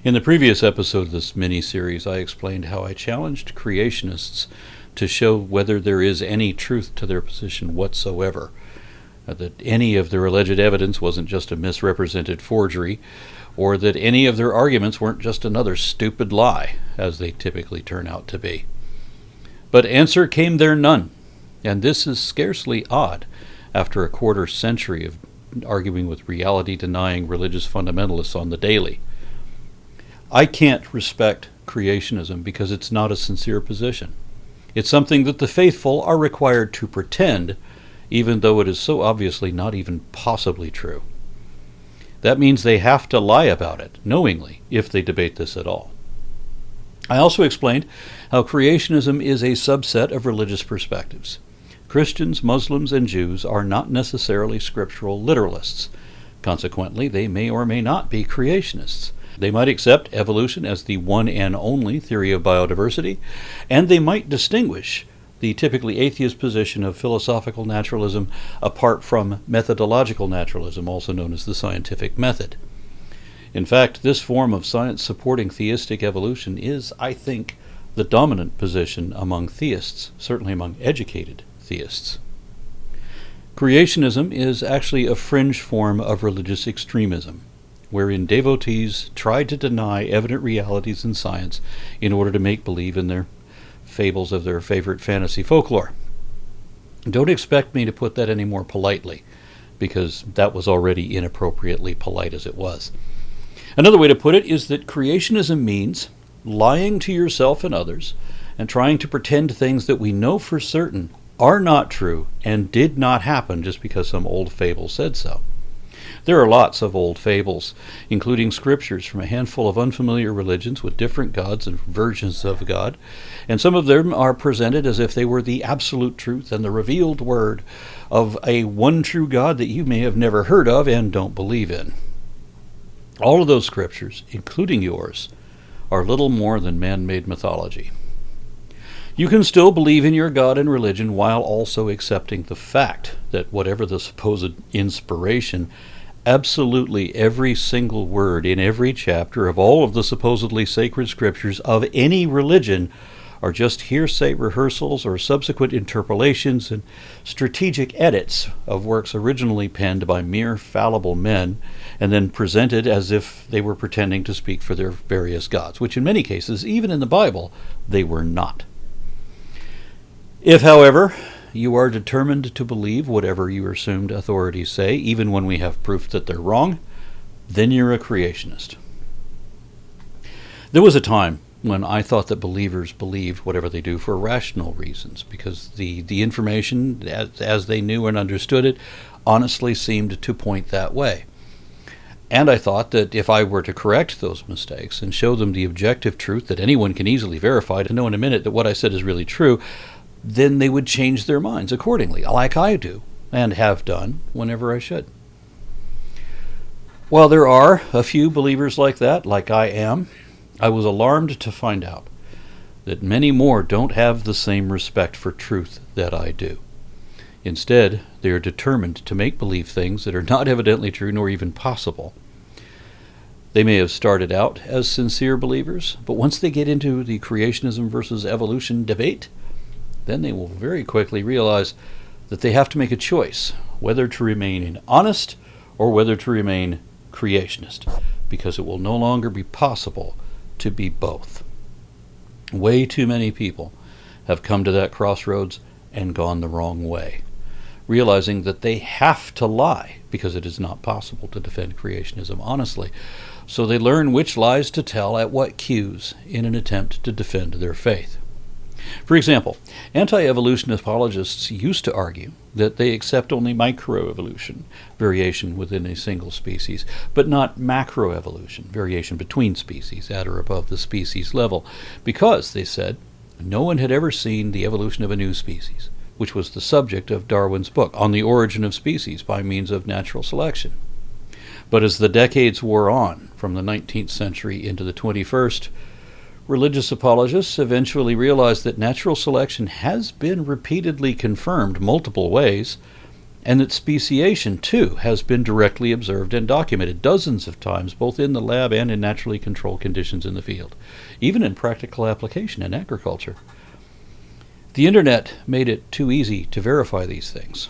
In the previous episode of this mini-series, I explained how I challenged creationists to show whether there is any truth to their position whatsoever, that any of their alleged evidence wasn't just a misrepresented forgery, or that any of their arguments weren't just another stupid lie, as they typically turn out to be. But answer came there none, and this is scarcely odd after a quarter century of arguing with reality-denying religious fundamentalists on the daily. I can't respect creationism because it's not a sincere position. It's something that the faithful are required to pretend, even though it is so obviously not even possibly true. That means they have to lie about it, knowingly, if they debate this at all. I also explained how creationism is a subset of religious perspectives. Christians, Muslims, and Jews are not necessarily scriptural literalists. Consequently, they may or may not be creationists. They might accept evolution as the one and only theory of biodiversity, and they might distinguish the typically atheist position of philosophical naturalism apart from methodological naturalism, also known as the scientific method. In fact, this form of science supporting theistic evolution is, I think, the dominant position among theists, certainly among educated theists. Creationism is actually a fringe form of religious extremism, wherein devotees try to deny evident realities in science in order to make believe in their fables of their favorite fantasy folklore. Don't expect me to put that any more politely, because that was already inappropriately polite as it was. Another way to put it is that creationism means lying to yourself and others and trying to pretend things that we know for certain are not true and did not happen just because some old fable said so. There are lots of old fables, including scriptures from a handful of unfamiliar religions with different gods and versions of God, and some of them are presented as if they were the absolute truth and the revealed word of a one true God that you may have never heard of and don't believe in. All of those scriptures, including yours, are little more than man-made mythology. You can still believe in your God and religion while also accepting the fact that whatever the supposed inspiration, absolutely every single word in every chapter of all of the supposedly sacred scriptures of any religion are just hearsay rehearsals or subsequent interpolations and strategic edits of works originally penned by mere fallible men and then presented as if they were pretending to speak for their various gods, which in many cases, even in the Bible, they were not. If, however, you are determined to believe whatever your assumed authorities say, even when we have proof that they're wrong, then you're a creationist. There was a time when I thought that believers believed whatever they do for rational reasons, because the information, as they knew and understood it, honestly seemed to point that way. And I thought that if I were to correct those mistakes and show them the objective truth that anyone can easily verify to know in a minute that what I said is really true, then they would change their minds accordingly, like I do, and have done whenever I should. While there are a few believers like that, like I am, I was alarmed to find out that many more don't have the same respect for truth that I do. Instead, they are determined to make believe things that are not evidently true nor even possible. They may have started out as sincere believers, but once they get into the creationism versus evolution debate, then they will very quickly realize that they have to make a choice, whether to remain honest or whether to remain creationist, because it will no longer be possible to be both. Way too many people have come to that crossroads and gone the wrong way, realizing that they have to lie because it is not possible to defend creationism honestly. So they learn which lies to tell at what cues in an attempt to defend their faith. For example, anti-evolution apologists used to argue that they accept only microevolution, variation within a single species, but not macroevolution, variation between species at or above the species level, because, they said, no one had ever seen the evolution of a new species, which was the subject of Darwin's book, On the Origin of Species by Means of Natural Selection. But as the decades wore on, from the 19th century into the 21st, religious apologists eventually realized that natural selection has been repeatedly confirmed multiple ways, And that speciation, too, has been directly observed and documented dozens of times, both in the lab and in naturally controlled conditions in the field, even in practical application in agriculture. The internet made it too easy to verify these things.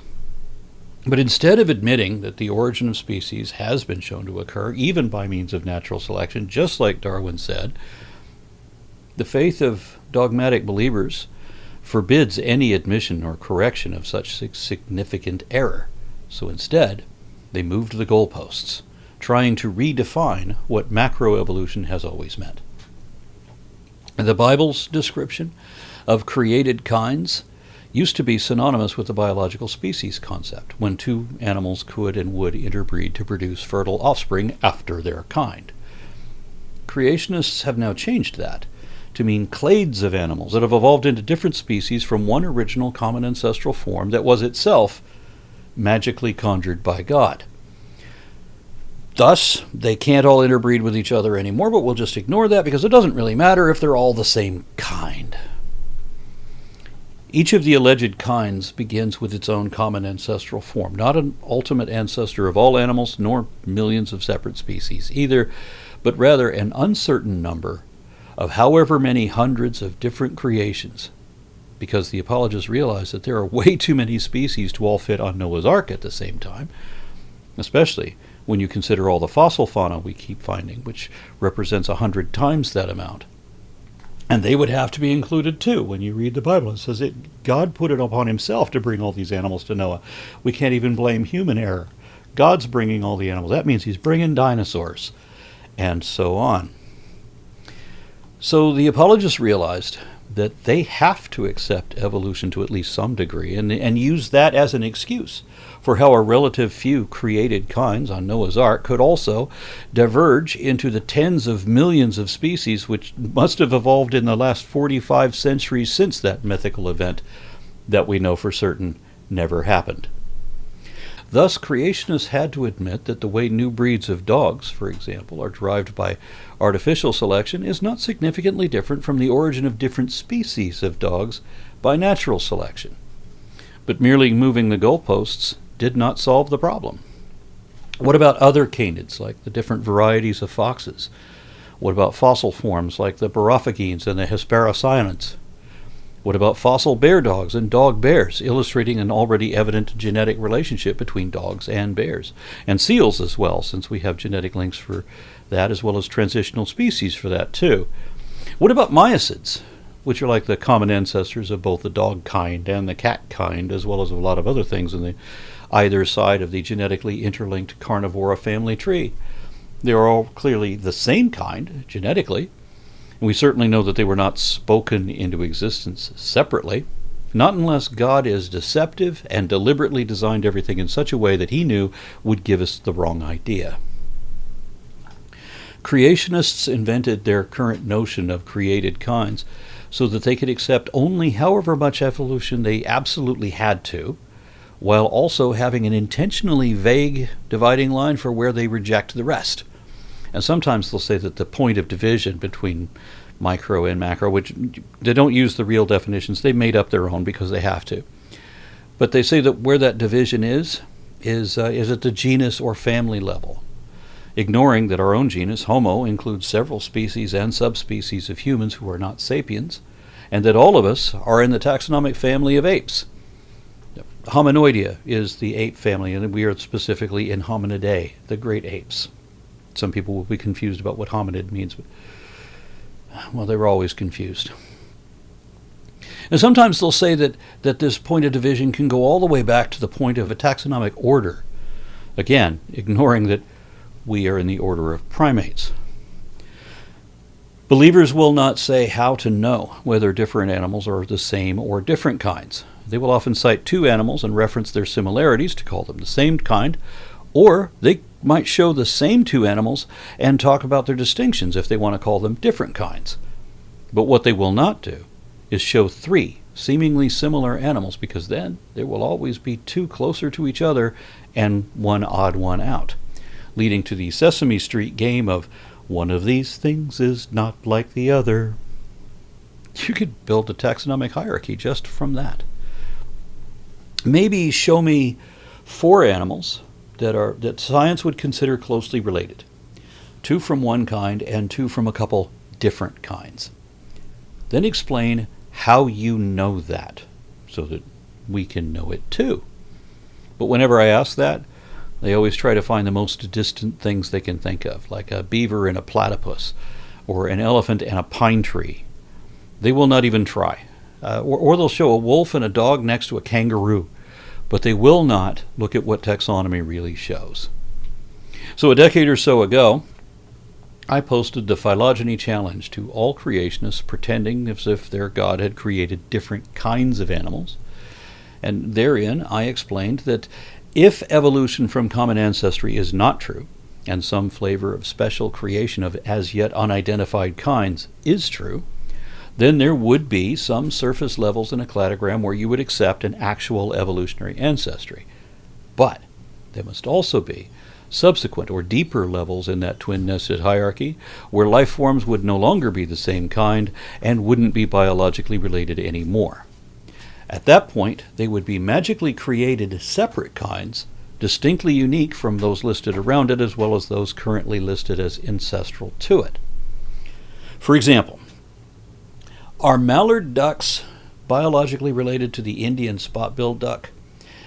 But instead of admitting that the origin of species has been shown to occur, even by means of natural selection, just like Darwin said, the faith of dogmatic believers forbids any admission or correction of such significant error. So instead, they moved the goalposts, trying to redefine what macroevolution has always meant. The Bible's description of created kinds used to be synonymous with the biological species concept, when two animals could and would interbreed to produce fertile offspring after their kind. Creationists have now changed that to mean clades of animals that have evolved into different species from one original common ancestral form that was itself magically conjured by God. Thus, they can't all interbreed with each other anymore, but we'll just ignore that because it doesn't really matter if they're all the same kind. Each of the alleged kinds begins with its own common ancestral form, not an ultimate ancestor of all animals, nor millions of separate species either, but rather an uncertain number of however many hundreds of different creations, because the apologists realize that there are way too many species to all fit on Noah's Ark at the same time, especially when you consider all the fossil fauna we keep finding, which represents 100 times that amount. And they would have to be included too. When you read the Bible, it says that God put it upon himself to bring all these animals to Noah. We can't even blame human error. God's bringing all the animals. That means he's bringing dinosaurs, and so on. So the apologists realized that they have to accept evolution to at least some degree and use that as an excuse for how a relative few created kinds on Noah's Ark could also diverge into the tens of millions of species which must have evolved in the last 45 centuries since that mythical event that we know for certain never happened. Thus, creationists had to admit that the way new breeds of dogs, for example, are derived by artificial selection is not significantly different from the origin of different species of dogs by natural selection. But merely moving the goalposts did not solve the problem. What about other canids, like the different varieties of foxes? What about fossil forms like the Barophagines and the Hesperocyanins? What about fossil bear dogs and dog bears, illustrating an already evident genetic relationship between dogs and bears? And seals as well, since we have genetic links for that, as well as transitional species for that too. What about myocids, which are like the common ancestors of both the dog kind and the cat kind, as well as a lot of other things in the either side of the genetically interlinked carnivora family tree? They are all clearly the same kind, genetically. And we certainly know that they were not spoken into existence separately, not unless God is deceptive and deliberately designed everything in such a way that he knew would give us the wrong idea. Creationists invented their current notion of created kinds so that they could accept only however much evolution they absolutely had to, while also having an intentionally vague dividing line for where they reject the rest. And sometimes they'll say that the point of division between micro and macro, which they don't use the real definitions, they made up their own because they have to. But they say that where that division is at the genus or family level, ignoring that our own genus, Homo, includes several species and subspecies of humans who are not sapiens, and that all of us are in the taxonomic family of apes. Hominoidea is the ape family, and we are specifically in Hominidae, the great apes. Some people will be confused about what hominid means, but, well, they were always confused. And sometimes they'll say that this point of division can go all the way back to the point of a taxonomic order, again, ignoring that we are in the order of primates. Believers will not say how to know whether different animals are the same or different kinds. They will often cite two animals and reference their similarities to call them the same kind, or they might show the same two animals and talk about their distinctions if they want to call them different kinds. But what they will not do is show three seemingly similar animals, because then there will always be two closer to each other and one odd one out, leading to the Sesame Street game of one of these things is not like the other. You could build a taxonomic hierarchy just from that. Maybe show me 4 animals that science would consider closely related. 2 from one kind and 2 from a couple different kinds. Then explain how you know that, so that we can know it too. But whenever I ask that, they always try to find the most distant things they can think of, like a beaver and a platypus, or an elephant and a pine tree. They will not even try. Or they'll show a wolf and a dog next to a kangaroo, but they will not look at what taxonomy really shows. So a decade or so ago, I posted the Phylogeny challenge to all creationists pretending as if their God had created different kinds of animals. And therein I explained that if evolution from common ancestry is not true, and some flavor of special creation of as yet unidentified kinds is true, then there would be some surface levels in a cladogram where you would accept an actual evolutionary ancestry. But there must also be subsequent or deeper levels in that twin-nested hierarchy where life forms would no longer be the same kind and wouldn't be biologically related anymore. At that point, they would be magically created separate kinds, distinctly unique from those listed around it as well as those currently listed as ancestral to it. For example, are mallard ducks biologically related to the Indian spot-billed duck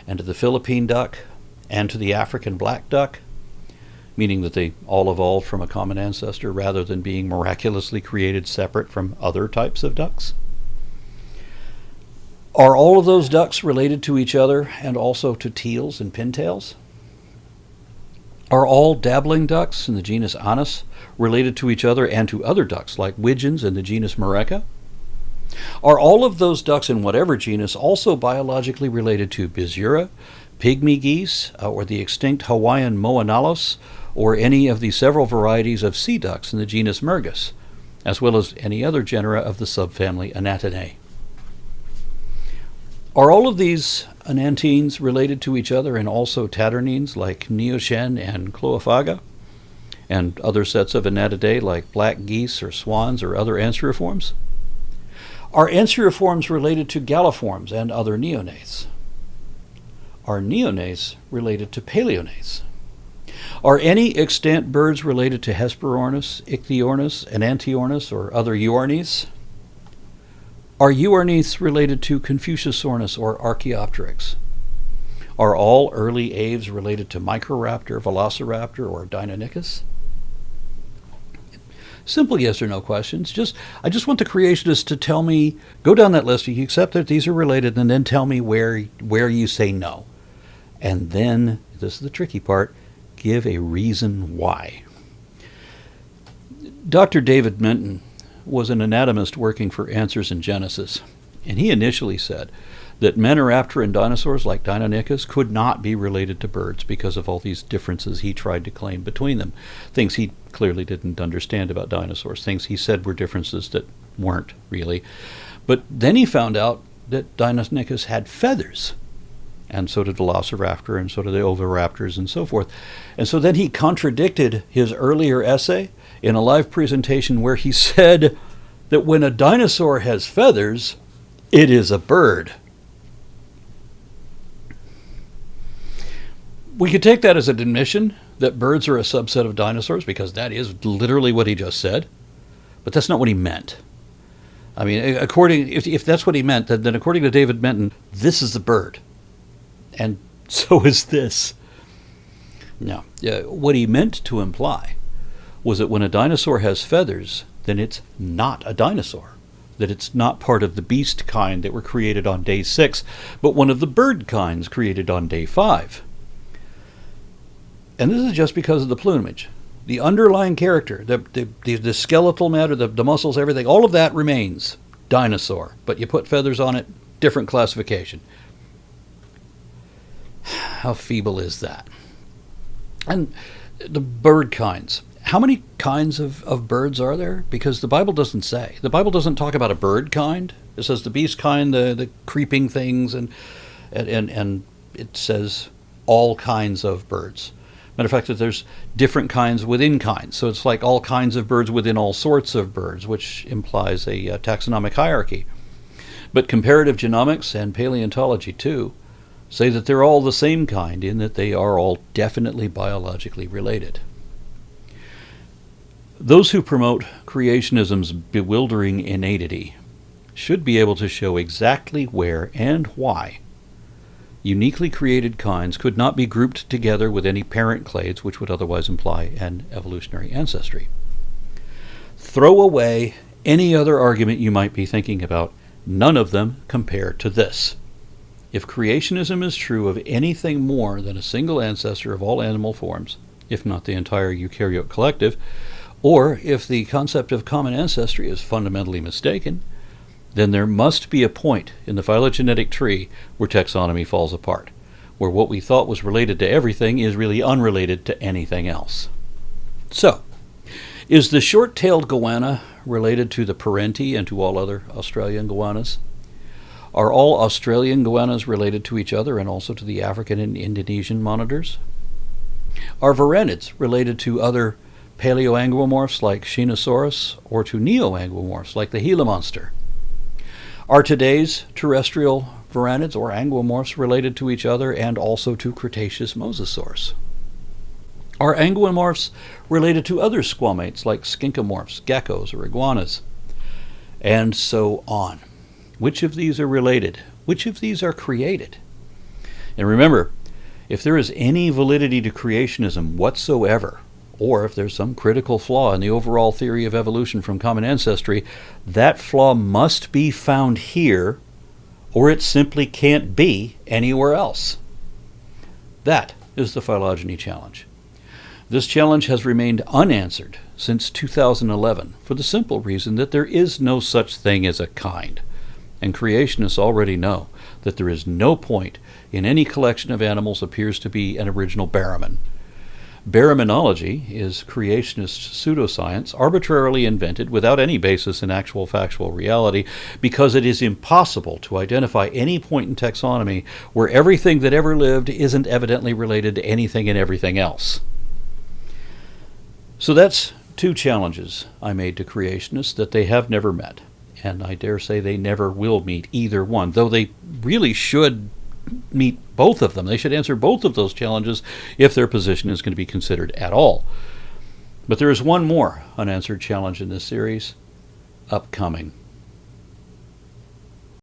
and to the Philippine duck and to the African black duck, meaning that they all evolved from a common ancestor rather than being miraculously created separate from other types of ducks? Are all of those ducks related to each other and also to teals and pintails? Are all dabbling ducks in the genus Anas related to each other and to other ducks like widgeons in the genus Mareca? Are all of those ducks in whatever genus also biologically related to Bisura, pygmy geese, or the extinct Hawaiian Moanalos, or any of the several varieties of sea ducks in the genus Mergus, as well as any other genera of the subfamily Anatinae? Are all of these anantines related to each other and also tadornines like Neoshen and Cloephaga, and other sets of Anatidae like black geese or swans or other anseriforms? Are anseriforms related to galliforms and other neonates? Are neonates related to paleonates? Are any extant birds related to Hesperornis, Ichthyornis, Enantiornis, or other Euornis? Are Euornis related to Confuciusornis or Archaeopteryx? Are all early aves related to Microraptor, Velociraptor, or Deinonychus? Simple yes or no questions. I just want the creationists to tell me, go down that list, you accept that these are related, and then tell me where you say no. And then, this is the tricky part, give a reason why. Dr. David Minton was an anatomist working for Answers in Genesis, and he initially said that Menoraptor dinosaurs like Deinonychus could not be related to birds because of all these differences he tried to claim between them, things he clearly didn't understand about dinosaurs, things he said were differences that weren't really. But then he found out that Deinonychus had feathers, and so did Velociraptor, and so did the Oviraptors, and so forth. And so then he contradicted his earlier essay in a live presentation where he said that when a dinosaur has feathers, it is a bird. We could take that as an admission that birds are a subset of dinosaurs, because that is literally what he just said. But that's not what he meant. I mean, if that's what he meant, then according to David Minton, this is a bird. And so is this. Now, what he meant to imply was that when a dinosaur has feathers, then it's not a dinosaur. That it's not part of the beast kind that were created on day 6, but one of the bird kinds created on day 5. And this is just because of the plumage. The underlying character, the skeletal matter, the muscles, everything, all of that remains dinosaur. But you put feathers on it, different classification. How feeble is that? And the bird kinds. How many kinds of birds are there? Because the Bible doesn't say. The Bible doesn't talk about a bird kind. It says the beast kind, the creeping things, and it says all kinds of birds. Matter of fact, that there's different kinds within kinds. So it's like all kinds of birds within all sorts of birds, which implies a taxonomic hierarchy. But comparative genomics and paleontology, too, say that they're all the same kind in that they are all definitely biologically related. Those who promote creationism's bewildering innatity should be able to show exactly where and why uniquely created kinds could not be grouped together with any parent clades which would otherwise imply an evolutionary ancestry. Throw away any other argument you might be thinking about. None of them compare to this. If creationism is true of anything more than a single ancestor of all animal forms, if not the entire eukaryote collective, or if the concept of common ancestry is fundamentally mistaken, then there must be a point in the phylogenetic tree where taxonomy falls apart, where what we thought was related to everything is really unrelated to anything else. So, is the short-tailed goanna related to the parenti and to all other Australian goannas? Are all Australian goannas related to each other and also to the African and Indonesian monitors? Are varanids related to other paleoanguomorphs like Shinosaurus or to neoanguomorphs like the Gila monster? Are today's terrestrial varanids or anguomorphs related to each other and also to Cretaceous mosasaurs? Are anguomorphs related to other squamates like skinkomorphs, geckos, or iguanas? And so on. Which of these are related? Which of these are created? And remember, if there is any validity to creationism whatsoever, or if there's some critical flaw in the overall theory of evolution from common ancestry, that flaw must be found here, or it simply can't be anywhere else. That is the phylogeny challenge. This challenge has remained unanswered since 2011 for the simple reason that there is no such thing as a kind. And creationists already know that there is no point in any collection of animals appears to be an original Barraman. Barramanology is creationist pseudoscience arbitrarily invented without any basis in actual factual reality because it is impossible to identify any point in taxonomy where everything that ever lived isn't evidently related to anything and everything else. So that's two challenges I made to creationists that they have never met, and I dare say they never will meet either one, though they really should meet both of them. They should answer both of those challenges if their position is going to be considered at all. But there is one more unanswered challenge in this series, upcoming.